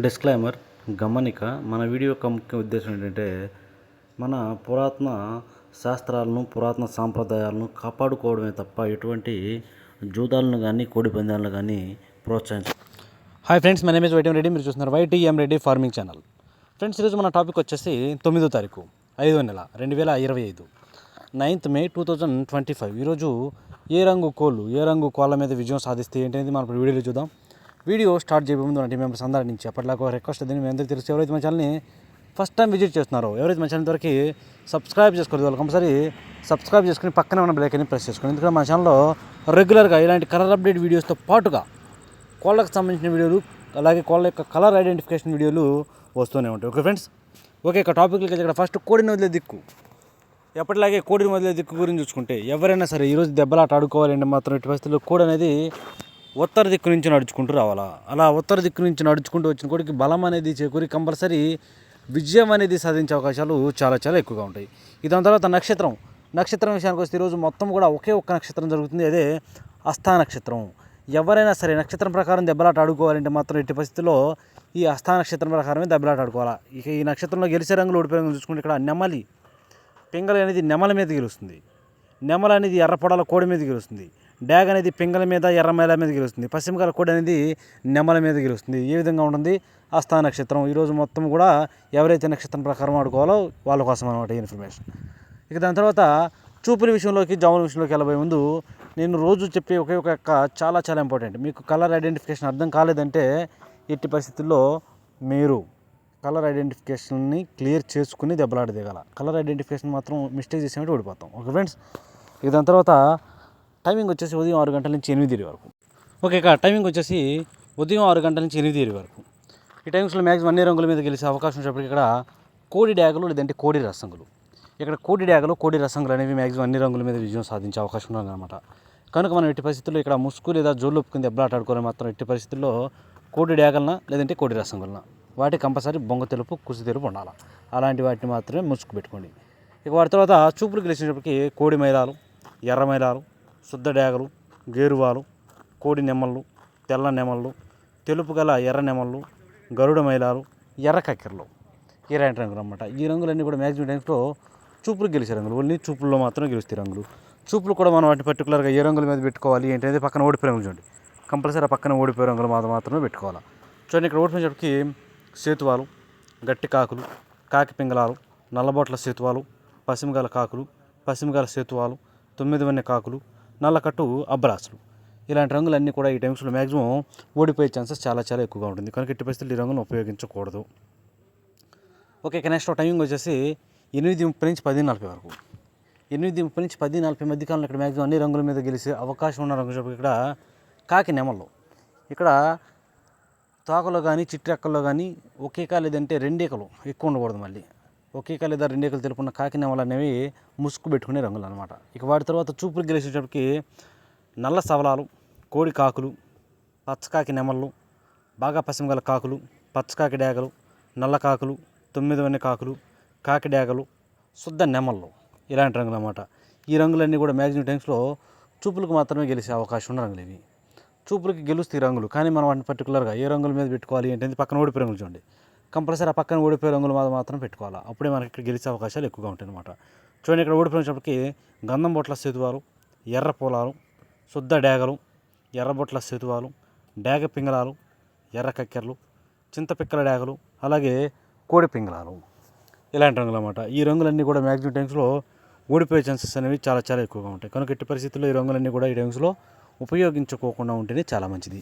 Disclaimer గమనిక మన video యొక్క ముఖ్య ఉద్దేశం ఏంటంటే మన పురాతన శాస్త్రాలను పురాతన సాంప్రదాయాలను కాపాడుకోవడమే తప్ప ఎటువంటి జూదాలను కానీ కోడి పందాలను కానీ ప్రోత్సహించ hi friends, my name is YTM Reddy. మీరు చూస్తున్నారు YTM Reddy farming channel. Friends, ఈరోజు మన టాపిక్ వచ్చేసి 9వ తారీఖు 5వ నెల 2025 9th May 2025. ఈరోజు ఏ రంగు కోళ్ళ మీద విజయం సాధిస్తే ఏంటనేది మనం ఇప్పుడు వీడియోలో చూద్దాం. వీడియో స్టార్ట్ చేయబోయే ముందు అంటే మెంబర్స్ అందరి నుంచి అప్పటిలాగా ఒక రిక్వెస్ట్ దీన్ని మీ అందరికీ తెలుసు. ఎవరైతే మన ఛానల్ని ఫస్ట్ టైం విజిట్ చేస్తున్నారో, ఎవరైతే మన ఛానల్ వరకు సబ్స్క్రైబ్ చేసుకోలేదు వాళ్ళు కంపల్సరీ సబ్స్క్రైబ్ చేసుకుని పక్కనే ఉన్న బెల్ ఐకాన్ని ప్రెస్ చేసుకోండి. ఎందుకంటే మన ఛానల్లో రెగ్యులర్గా ఇలాంటి కలర్ అప్డేట్ వీడియోస్తో పాటుగా కోళ్ళకు సంబంధించిన వీడియోలు, అలాగే కోళ్ళ యొక్క కలర్ ఐడెంటిఫికేషన్ వీడియోలు వస్తూనే ఉంటాయి. ఓకే ఫ్రెండ్స్, ఓకే ఇక టాపిక్లకి ఇక్కడ ఫస్ట్ కోడిని వదిలే దిక్కు. ఎప్పటిలాగే కోడిని వదిలే దిక్కు గురించి చూసుకుంటే ఎవరైనా సరే ఈరోజు దెబ్బలాట ఆడుకోవాలంటే మాత్రం ఎట్టి పరిస్థితుల్లో కోడి అనేది ఉత్తర దిక్కు నుంచి నడుచుకుంటూ రావాలా. అలా ఉత్తర దిక్కు నుంచి నడుచుకుంటూ వచ్చిన కోడికి బలం అనేది చేకూరి కంపల్సరీ విజయం అనేది సాధించే అవకాశాలు చాలా చాలా ఎక్కువగా ఉంటాయి. దాని తర్వాత నక్షత్రం విషయానికి వస్తే ఈరోజు మొత్తం కూడా ఒకే ఒక్క నక్షత్రం జరుగుతుంది, అదే హస్త నక్షత్రం. ఎవరైనా సరే నక్షత్రం ప్రకారం దెబ్బలాట ఆడుకోవాలంటే మాత్రం ఎట్టి పరిస్థితుల్లో ఈ హస్త నక్షత్రం ప్రకారమే దెబ్బలాట ఆడుకోవాలా. ఇక ఈ నక్షత్రంలో గెలిచే రంగులు ఓడిపోయే రంగులు చూసుకుంటే ఇక్కడ నెమలి పింగళ అనేది నెమల మీద గెలుస్తుంది, నెమల అనేది ఎర్రపొడల కోడి మీద గెలుస్తుంది, డ్యాగ్ అనేది పింగళ మీద ఎర్రమైల మీద గెలుస్తుంది, పశ్చిమకాల కోడి అనేది నెమల మీద గెలుస్తుంది. ఏ విధంగా ఉంటుంది హస్త నక్షత్రం. ఈరోజు మొత్తం కూడా ఎవరైతే నక్షత్రం ప్రకారం ఆడుకోవాలో వాళ్ళ కోసం అనమాట ఈ ఇన్ఫర్మేషన్. ఇక దాని తర్వాత చూపుల విషయంలోకి జాముల విషయంలోకి వెళ్ళబోయే ముందు నేను రోజు చెప్పే ఒకే ఒక చాలా చాలా ఇంపార్టెంట్. మీకు కలర్ ఐడెంటిఫికేషన్ అర్థం కాలేదంటే ఎట్టి పరిస్థితుల్లో మీరు కలర్ ఐడెంటిఫికేషన్ని క్లియర్ చేసుకుని దెబ్బలాట దిగాల. కలర్ ఐడెంటిఫికేషన్ మాత్రం మిస్టేక్ చేసినట్టు ఓడిపోతాం. ఓకే ఫ్రెండ్స్, ఇక దాని తర్వాత టైమింగ్ వచ్చేసి ఉదయం 6 గంటల నుంచి 8 వరకు. ఓకే, ఇక టైమింగ్ వచ్చేసి ఉదయం 6 గంటల నుంచి 8 వరకు. ఈ టైమ్స్లో మ్యాక్సిమం అన్ని రంగుల మీద గెలిచే అవకాశం ఉన్నప్పటికీ ఇక్కడ కోడి డ్యాగులు లేదంటే కోడి రసంగులు, ఇక్కడ కోడి డ్యాగులు కోడి రసంగులు అనేవి మ్యాక్సిమం అన్ని రంగుల మీద విజయం సాధించే అవకాశం ఉందన్నమాట. కనుక మనం ఎట్టి పరిస్థితుల్లో ఇక్కడ ముసుగు లేదా జోళ్ళు ఒప్పుకుని దెబ్బలాట ఆడుకోవాలి మాత్రం ఎట్టి పరిస్థితుల్లో కోడి డ్యాగలన లేదంటే కోడి రసంగులన వాటి కంపల్సరీ బొంగ తెలుపు కుసి తెలుపు ఉండాలి. అలాంటి వాటిని మాత్రమే ముసుగు పెట్టుకోండి. ఇక వాటి తర్వాత చూపులు గెలిచినప్పటికీ కోడి మైలాలు, ఎర్ర మైలాలు, శుద్ధ డ్యాగలు, గేరువాలు, కోడి నెమళ్ళు, తెల్ల నెమళ్ళు, తెలుపు గల ఎర్ర నెమళ్ళు, గరుడ మైలాలు, ఎర్ర కక్కెరలు, ఇలాంటి రంగులు అన్నమాట. ఈ రంగులన్నీ కూడా మ్యాక్సిమం టైమ్స్లో చూపులు గెలిచే రంగులు, ఓన్లీ చూపుల్లో మాత్రమే గెలుస్తాయి రంగులు. చూపులు కూడా మనం వాటిని పర్టికులర్గా ఏ రంగుల మీద పెట్టుకోవాలి ఏంటనేది పక్కన ఓడిపోయే రంగులు చూడండి. కంపల్సరీ ఆ పక్కన ఓడిపోయే రంగులు మాత్రమే పెట్టుకోవాలి. చూడండి, ఇక్కడ ఓడిపోయినప్పటికీ సేతువాలు, గట్టి కాకులు, కాకి పింగళాలు, నల్లబొట్ల సేతువాలు, పశ్చిమగాల కాకులు, పశ్చిమగాల సేతువాలు, 9 వన్నె కాకులు, నల్లకట్టు అబ్బరాసులు, ఇలాంటి రంగులన్నీ కూడా ఈ టైమ్స్లో మ్యాక్సిమం ఓడిపోయే ఛాన్సెస్ చాలా చాలా ఎక్కువగా ఉంటుంది. కనుక ఎట్టి పరిస్థితులు ఈ రంగులను ఉపయోగించకూడదు. ఓకే, ఇక నెక్స్ట్ టైమింగ్ వచ్చేసి 8:30 నుంచి 10:40 వరకు. 8:30 నుంచి 10:40 మధ్యకాలంలో ఇక్కడ మ్యాక్సిమం అన్ని రంగుల మీద గెలిచే అవకాశం ఉన్న రంగు చెప్పి ఇక్కడ కాకి నెమళ్ళు. ఇక్కడ తోకలో కానీ చిట్రెక్కల్లో కానీ ఒకే కా లేదంటే 2 ఈకలు ఎక్కువ ఉండకూడదు. మళ్ళీ ఒకే కా లేదా 2 ఈకలు తెలుపున్న కాకి నెమలు అనేవి ముసుగు పెట్టుకునే రంగులు అనమాట. ఇక వాటి తర్వాత చూపులు గెలిచేటప్పటికి నల్ల సవలాలు, కోడి కాకులు, పచ్చకాకి నెమళ్ళు, బాగా పశ్చిమగల కాకులు, పచ్చకాకి డ్యాగలు, నల్ల కాకులు, 9 వన్నె కాకులు, కాకి డ్యాగలు, శుద్ధ నెమళ్ళు, ఇలాంటి రంగులు అన్నమాట. ఈ రంగులన్నీ కూడా మ్యాక్సిమం టైమ్స్లో చూపులకు మాత్రమే గెలిచే అవకాశం ఉన్న రంగులు ఇవి. చూపులకి గెలుస్తాయి రంగులు, కానీ మనం వాటిని పర్టికులర్గా ఏ రంగుల మీద పెట్టుకోవాలి ఏంటంటే పక్కన ఓడిపోయే రంగులు చూడండి. కంపల్సరీ ఆ పక్కన ఓడిపోయే రంగులు మాత్రం పెట్టుకోవాలి. అప్పుడే మనకి ఇక్కడ గెలిచే అవకాశాలు ఎక్కువగా ఉంటాయి అనమాట. చూడండి, ఇక్కడ ఓడిపోయినప్పటికీ గంధం బొట్ల సేతువాలు, ఎర్ర పొలాలు, శుద్ధ డ్యాగలు, ఎర్ర బొట్ల సేతువాలు, డ్యాగ పింగళాలు, ఎర్ర కక్కెరలు, చింతపిక్కల డ్యాగలు, అలాగే కోడి పింగళాలు, ఇలాంటి రంగులు అన్నమాట. ఈ రంగులన్నీ కూడా మ్యాక్సిమం టైమ్స్లో ఓడిపోయే ఛాన్సెస్ అనేవి చాలా చాలా ఎక్కువగా ఉంటాయి. కనుక ఎట్టి పరిస్థితుల్లో ఈ రంగులన్నీ కూడా ఈ టైమ్స్లో ఉపయోగించుకోకుండా ఉంటేనే చాలా మంచిది.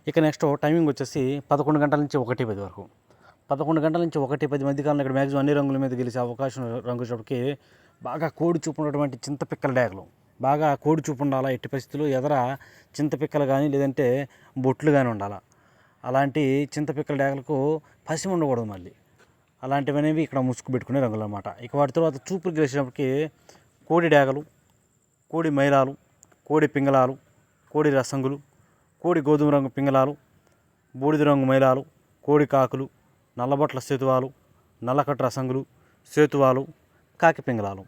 ఇక నెక్స్ట్ టైమింగ్ వచ్చేసి 11 గంటల నుంచి 1:10 వరకు. 11 గంటల నుంచి 1:10 మధ్యకాలంలో ఇక్కడ మ్యాక్సిమం అన్ని రంగుల మీద గెలిచే అవకాశం రంగు చూపకి బాగా కోడి చూపు ఉన్నటువంటి చింతపిక్కల డ్యాగలు, బాగా కోడి చూపు ఉండాలా. ఎట్టి పరిస్థితుల్లో ఎదర చింతపిక్కలు కానీ లేదంటే బొట్లు కానీ ఉండాలా. అలాంటి చింతపిక్కల డ్యాగలకు పసిమి ఉండకూడదు. మళ్ళీ అలాంటివి అనేవి ఇక్కడ ముసుగు పెట్టుకునే రంగులు అన్నమాట. ఇక వాటి తర్వాత చూపులు గెలిచినప్పటికీ కోడి డ్యాగలు, కోడి మైలాలు, కోడి పింగళాలు, కోడి రసంగులు, కోడి గోధుమ రంగు పింగళాలు, బూడిద రంగు మైలాలు, కోడి కాకులు, నల్లబొట్ల సేతువాలు, నల్లకట్టు రసంగులు, సేతువాలు, కాకి పింగళాలు,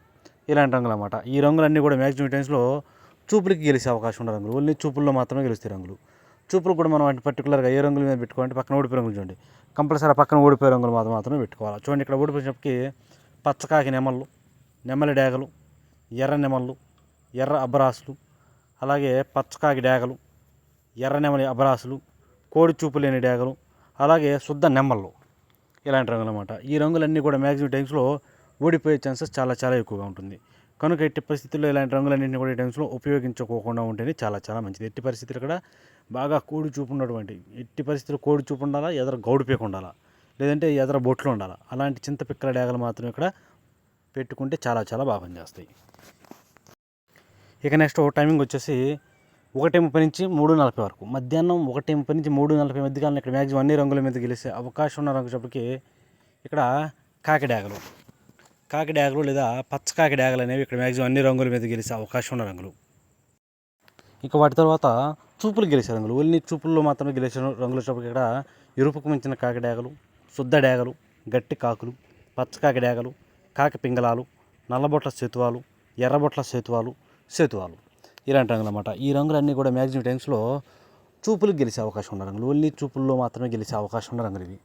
ఇలాంటి రంగులు అన్నమాట. ఈ రంగులన్నీ కూడా మ్యాక్సిమం టైమ్స్లో చూపులకి గెలిచే అవకాశం ఉన్న రంగులు, ఓన్లీ చూపుల్లో మాత్రమే గెలుస్తాయి రంగులు. చూపులు కూడా మనం వాటిని పర్టికులర్గా ఏ రంగుల మీద పెట్టుకోవాలంటే పక్కన ఓడిపోయే రంగులు చూడండి, కంపల్సరీ పక్కన ఓడిపోయే రంగులు మాత్రమే పెట్టుకోవాలి. చూడండి ఇక్కడ ఓడిపోయినప్పటికీ పచ్చకాకి నెమళ్ళు, నెమలి డేగలు, ఎర్ర నెమళ్ళు, ఎర్ర అబ్బరాసులు, అలాగే పచ్చకాకి డేగలు, ఎర్ర నెమలి అబ్బరాసులు, కోడి చూపు లేని డేగలు, అలాగే శుద్ధ నెమ్మళ్ళు, ఇలాంటి రంగులు అన్నమాట. ఈ రంగులన్నీ కూడా మ్యాక్సిమం టైమ్స్లో ఓడిపోయే ఛాన్సెస్ చాలా చాలా ఎక్కువగా ఉంటుంది. కనుక ఎట్టి పరిస్థితుల్లో ఇలాంటి రంగులన్నింటినీ కూడా ఈ టైమ్స్లో ఉపయోగించుకోకుండా ఉంటేనే చాలా చాలా మంచిది. ఎట్టి పరిస్థితులు కూడా బాగా కోడి చూపు ఉన్నటువంటి, ఎట్టి పరిస్థితుల్లో కోడి చూపు ఉండాలా, ఎదర గౌడు పీక ఉండాలా, లేదంటే ఎదర బొట్లు ఉండాలా, అలాంటి చింత పిక్కల డేగలు మాత్రం ఇక్కడ పెట్టుకుంటే చాలా చాలా బాగా పనిచేస్తాయి. ఇక నెక్స్ట్ టైమింగ్ వచ్చేసి 1:30 నుంచి 3:40 వరకు, మధ్యాహ్నం 1:30 నుంచి 3:40 మధ్య కాలంలో ఇక్కడ మ్యాక్సిమం అన్ని రంగుల మీద గెలిచే అవకాశం ఉన్న రంగు చెప్పటికి ఇక్కడ కాకి డేగలు లేదా పచ్చకాకి డేగలు అనేవి ఇక్కడ మ్యాక్సిమం అన్ని రంగుల మీద గెలిచే అవకాశం ఉన్న రంగులు. ఇక వాటి తర్వాత చూపులు గెలిచే రంగులు, ఓన్లీ చూపుల్లో మాత్రమే గెలిచే రంగులు చెప్పటికి ఇక్కడ ఎరుపుకు మించిన కాకి డేగలు, శుద్ధ డేగలు, గట్టి కాకులు, పచ్చకాకి డేగలు, కాకి పింగళాలు, నల్లబొట్ల సేతువాలు, ఎర్రబొట్ల సేతువాలు, ఇలాంటి రంగులు అన్నమాట. ఈ రంగులన్నీ కూడా మ్యాక్సిమం టైమ్స్లో చూపులకు గెలిచే అవకాశం ఉన్న రంగులు, ఓన్లీ చూపుల్లో మాత్రమే గెలిచే అవకాశం ఉన్న రంగులు ఇవి.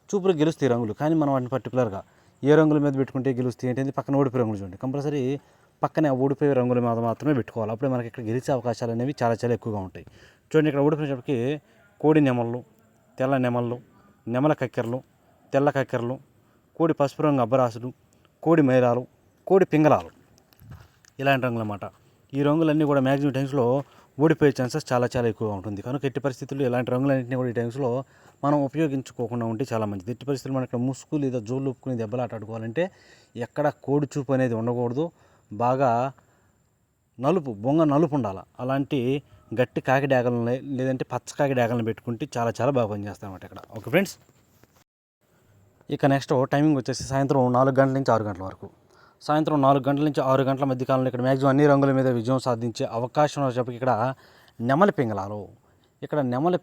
చూపులకు గెలుస్తాయి రంగులు, కానీ మనం వాటిని పర్టికులర్గా ఏ రంగుల మీద పెట్టుకుంటే గెలుస్తాయి ఏంటంటే పక్కన ఓడిపోయే రంగులు చూడండి, కంపల్సరీ పక్కనే ఓడిపోయే రంగుల మీద మాత్రమే పెట్టుకోవాలి. అప్పుడే మనకి ఇక్కడ గెలిచే అవకాశాలు అనేవి చాలా చాలా ఎక్కువగా ఉంటాయి. చూడండి ఇక్కడ ఓడిపోయినప్పటికీ కోడి నెమళ్ళు, తెల్ల నెమళ్ళు, నెమల కక్కెరలు, తెల్ల కక్కెరలు, కోడి పసుపు రంగు అబ్బరాసులు, కోడి మైరాలు, కోడి పింగళాలు, ఇలాంటి రంగులు అన్నమాట. ఈ రంగులన్నీ కూడా మ్యాక్సిమం టైమ్స్లో ఓడిపోయే ఛాన్సెస్ చాలా చాలా ఎక్కువగా ఉంటుంది. కనుక ఎట్టి పరిస్థితుల్లో ఇలాంటి రంగులన్నింటినీ కూడా ఈ టైమ్స్లో మనం ఉపయోగించుకోకుండా ఉంటే చాలా మంచిది. ఎట్టి పరిస్థితుల్లో మనకి ముసుగు లేదా జోళ్ళు ఒప్పుకుని దెబ్బలాట ఆడుకోవాలంటే ఎక్కడ కోడి చూపు అనేది ఉండకూడదు, బాగా బొంగ నలుపు ఉండాలి. అలాంటి గట్టి కాకి డేగలని లేదంటే పచ్చ కాకి డేగలను పెట్టుకుంటే చాలా చాలా బాగా పనిచేస్తాయి అన్నమాట ఇక్కడ. ఓకే ఫ్రెండ్స్, ఇక నెక్స్ట్ టైమింగ్ వచ్చేసి సాయంత్రం 4 గంటల నుంచి 6 గంటల వరకు. సాయంత్రం 4 గంటల నుంచి 6 గంటల మధ్య కాలంలో ఇక్కడ మ్యాక్సిమం అన్ని రంగుల మీద విజయం సాధించే అవకాశం వచ్చేప్పటికి ఇక్కడ నెమలి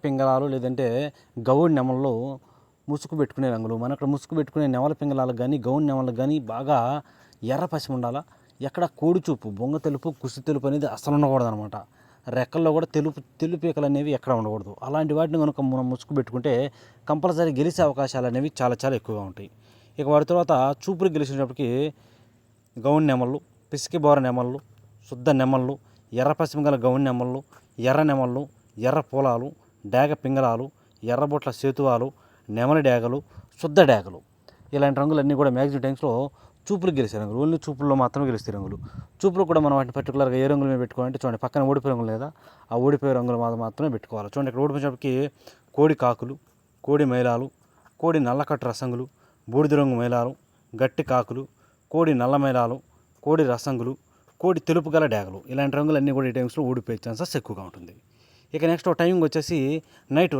పింగళాలు లేదంటే గౌడి నెమళ్ళు ముసుగు పెట్టుకునే రంగులు. మన ఇక్కడ ముసుగు పెట్టుకునే నెమలి పింగళాలకు కానీ గౌడి నెమలకు కానీ బాగా ఎర్ర పసి ఉండాలా, ఎక్కడ కోడి చూపు బొంగ తెలుపు కుసి తెలుపు అనేది అసలు ఉండకూడదు అనమాట. రెక్కల్లో కూడా తెలుపు పీకలు అనేవి ఎక్కడ ఉండకూడదు. అలాంటి వాటిని కనుక మనం ముసుగు పెట్టుకుంటే కంపల్సరీ గెలిచే అవకాశాలు అనేవి చాలా చాలా ఎక్కువగా ఉంటాయి. ఇక వాటి తర్వాత చూపులు గెలిచినప్పటికీ గౌడి నెమళ్ళు, పిసికి బోర నెమళ్ళు, శుద్ధ నెమళ్ళు, ఎర్ర పశ్చిమ గల గౌడి నెమళ్ళు, ఎర్ర నెమళ్ళు, ఎర్ర పూలాలు, డేగ పింగళాలు, ఎర్రబొట్ల సేతువాలు, నెమలి డేగలు, శుద్ధ డేగలు, ఇలాంటి రంగులన్నీ కూడా మ్యాక్సిమం టైమ్స్లో చూపులు గెలిచే రంగులు, ఓన్లీ చూపుల్లో మాత్రమే గెలుస్తాయి రంగులు. చూపులు కూడా మనం వాటిని పర్టికులర్గా ఏ రంగుల మీద పెట్టుకోవాలంటే చూడండి పక్కన ఓడిపోయే రంగులు లేదా ఆ ఓడిపోయే రంగులు మాత్రమే పెట్టుకోవాలి. చూడండి ఇక్కడ ఓడిపోయినప్పటికీ కోడి కాకులు, కోడి మైలాలు, కోడి నల్లకట్టు రసంగులు, బూడిద రంగు మైలాలు, గట్టి కాకులు, కోడి నల్ల మైలాలు, కోడి రసంగులు, కోడి తెలుపు గల డేగలు, ఇలాంటి రంగులన్నీ కూడా ఈ టైమ్స్లో ఓడిపోయే ఛాన్సెస్ ఎక్కువగా ఉంటుంది. ఇక నెక్స్ట్ టైమింగ్ వచ్చేసి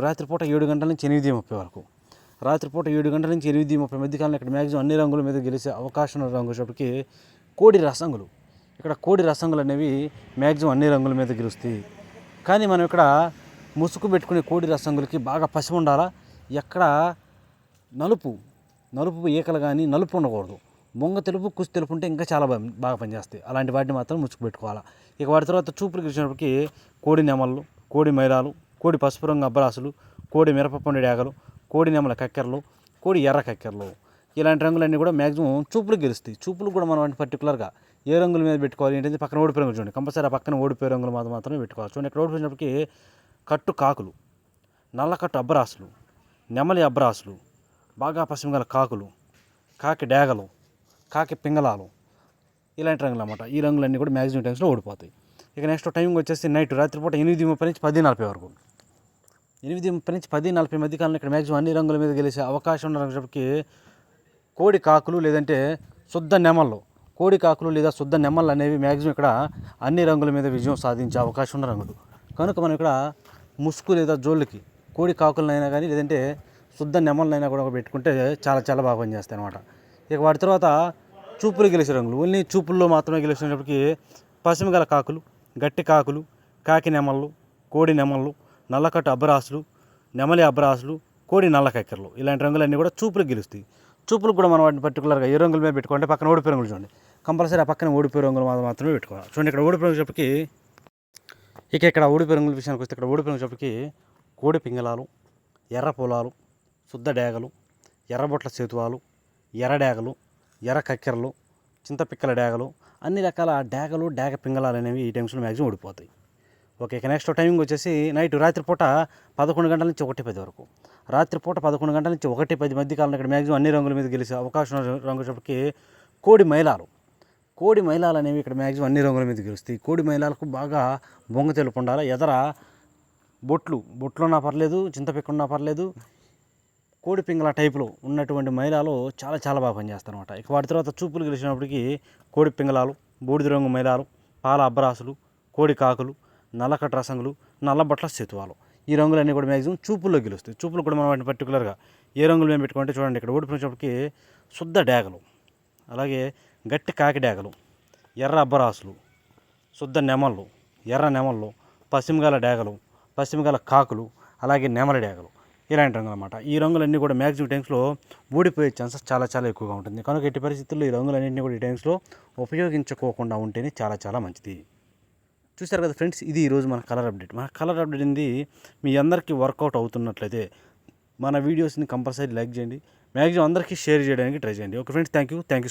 రాత్రిపూట 7 గంటల నుంచి 8:30 వరకు. రాత్రిపూట 7 గంటల నుంచి 8:30 మధ్య కాలంలో ఇక్కడ మ్యాక్సిమం అన్ని రంగుల మీద గెలిచే అవకాశం ఉన్న రంగు వచ్చేప్పటికి కోడి రసంగులు. ఇక్కడ కోడి రసంగులు అనేవి మ్యాక్సిమం అన్ని రంగుల మీద గెలుస్తాయి. కానీ మనం ఇక్కడ ముసుగు పెట్టుకునే కోడి రసంగులకి బాగా పసి ఉండాలా, ఎక్కడ నలుపు ఈకలు కానీ నలుపు ఉండకూడదు, బొంగ తెలుపు కుసి తెలుపు ఉంటే ఇంకా చాలా బాగా పనిచేస్తాయి. అలాంటి వాటిని మాత్రం ముసుగు పెట్టుకోవాలా. ఇక వాటి తర్వాత చూపులు గెలిచినప్పటికీ కోడి నెమళ్ళు, కోడి మైలాలు, కోడి పసుపు రంగు అబ్బరాసులు, కోడి మిరపపండు డేగలు, కోడి నెమల కక్కెరలు, కోడి ఎర్ర కక్కెరలు, ఇలాంటి రంగులన్నీ కూడా మ్యాక్సిమం చూపులు గెలుస్తాయి. చూపులు కూడా మనం వాటిని పర్టికులర్గా ఏ రంగుల మీద పెట్టుకోవాలి ఏంటంటే పక్కన ఓడిపోయే రంగులు చూడండి, కంపల్సరీ ఆ పక్కన ఓడిపోయే రంగులు మాత్రమే పెట్టుకోవాలి. చూడండి ఇక్కడ ఓడిపోయినప్పటికీ కట్టు కాకులు, నల్లకట్టు అబ్బరాసులు, నెమలి అబ్బరాసులు, బాగా పశ్చిమ గల కాకులు, కాకి డేగలు, కాకి పింగళాలు, ఇలాంటి రంగులు అన్నమాట. ఈ రంగులన్నీ కూడా మ్యాక్సిమం టైమ్స్లో ఓడిపోతాయి. ఇక నెక్స్ట్ టైమింగ్ వచ్చేసి రాత్రిపూట 8:30 నుంచి 10:40 వరకు. 8:30 నుంచి 10:40 మధ్య కాలంలో ఇక్కడ మ్యాక్సిమం అన్ని రంగుల మీద గెలిచే అవకాశం ఉన్న రంగులకి కోడి కాకులు లేదంటే శుద్ధ నెమళ్ళు, కోడి కాకులు లేదా శుద్ధ నెమళ్ళు అనేవి మ్యాక్సిమం ఇక్కడ అన్ని రంగుల మీద విజయం సాధించే అవకాశం ఉన్న రంగులు. కనుక మనం ఇక్కడ ముసుగు లేదా జోళ్ళకి కోడి కాకులనైనా కానీ లేదంటే శుద్ధ నెమళ్ళనైనా కూడా పెట్టుకుంటే చాలా చాలా బాగా పనిచేస్తాయి అన్నమాట. ఇక వాటి తర్వాత చూపులు గెలిచే రంగులు, ఓన్లీ చూపుల్లో మాత్రమే గెలిచినప్పటికీ పశ్చిమ గల కాకులు, గట్టి కాకులు, కాకి నెమళ్ళు, కోడి నెమళ్ళు, నల్లకట్టు అబ్బరాసులు, నెమలి అబ్బరాసులు, కోడి నల్ల కక్కెరలు, ఇలాంటి రంగులన్నీ కూడా చూపులకు గెలుస్తాయి. చూపులకు కూడా మనం వాటిని పర్టికులర్గా ఏ రంగుల మీద పెట్టుకోవాలంటే పక్కన ఓడిపోయే రంగులు చూడండి, కంపల్సరీ ఆ పక్కన ఓడిపోయే రంగులు మాత్రమే పెట్టుకోవాలి. చూడండి ఇక్కడ ఓడిపోయే చెప్పటికి ఇక్కడ ఓడిపోయే రంగుల విషయానికి వస్తే ఇక్కడ ఓడిపోయే చెప్పటికి కోడి పింగళాలు, ఎర్ర పొలాలు, శుద్ధ డేగలు, ఎర్రబొట్ల సేతువాలు, ఎర్ర డేగలు, ఎర్ర కక్కెరలు, చింతపిక్కల డేగలు, అన్ని రకాల డేగలు, డేగ పింగళాలు అనేవి ఈ టైమ్స్లో మ్యాక్సిమం ఓడిపోతాయి. ఓకే, ఇక నెక్స్ట్ టైమింగ్ వచ్చేసి రాత్రిపూట 11 గంటల నుంచి 1:10 వరకు. రాత్రిపూట 11 గంటల నుంచి 1:10 మధ్య కాలంలో ఇక్కడ మ్యాక్సిమం అన్ని రంగుల మీద గెలిచే అవకాశం రంగు వచ్చేప్పటికి కోడి మైలాలు. కోడి మైలాలు అనేవి ఇక్కడ మ్యాక్సిమం అన్ని రంగుల మీద గెలుస్తాయి. కోడి మైలాలకు బాగా బొంగ తెలుపు ఉండాలి. ఎదర బొట్లు ఉన్నా పర్లేదు, చింతపిక్క ఉన్నా పర్లేదు, కోడి పింగళ టైపులో ఉన్నటువంటి మైలాలు చాలా చాలా బాగా పనిచేస్తాయి అనమాట. ఇక వాటి తర్వాత చూపులు గెలిచినప్పటికీ కోడి పింగళాలు, బూడిద రంగు మైలాలు, పాల అబ్బరాసులు, కోడి కాకులు, నల్లకట్ట రసంగులు, నల్లబట్ల సేతువాలు, ఈ రంగులన్నీ కూడా మ్యాక్సిమం చూపుల్లో గెలుస్తాయి. చూపులు కూడా మనం వాటిని పర్టికులర్గా ఏ రంగులు మేము పెట్టుకుంటే చూడండి, ఇక్కడ ఓడిపోయినప్పటికీ శుద్ధ డేగలు, అలాగే గట్టి కాకి డేగలు, ఎర్ర అబ్బరాసులు, శుద్ధ నెమళ్ళు, ఎర్ర నెమళ్ళు, పశ్చిమగాల డేగలు, పశ్చిమగాల కాకులు, అలాగే నెమల డేగలు, ఇలాంటి రంగులు అన్నమాట. ఈ రంగులన్నీ కూడా మ్యాక్సిమం టైమ్స్లో ఓడిపోయే ఛాన్సెస్ చాలా చాలా ఎక్కువగా ఉంటుంది. కనుక ఎట్టి పరిస్థితుల్లో ఈ రంగులన్నింటినీ కూడా ఈ టైమ్స్లో ఉపయోగించుకోకుండా ఉంటేనే చాలా చాలా మంచిది. చూశారు కదా ఫ్రెండ్స్, ఇది ఈరోజు మన కలర్ అప్డేట్. మన కలర్ అప్డేట్ అనేది మీ అందరికీ వర్కౌట్ అవుతున్నట్లయితే మన వీడియోస్ని కంపల్సరీ లైక్ చేయండి, మ్యాక్సిమం అందరికీ షేర్ చేయడానికి ట్రై చేయండి. Okay friends, thank you so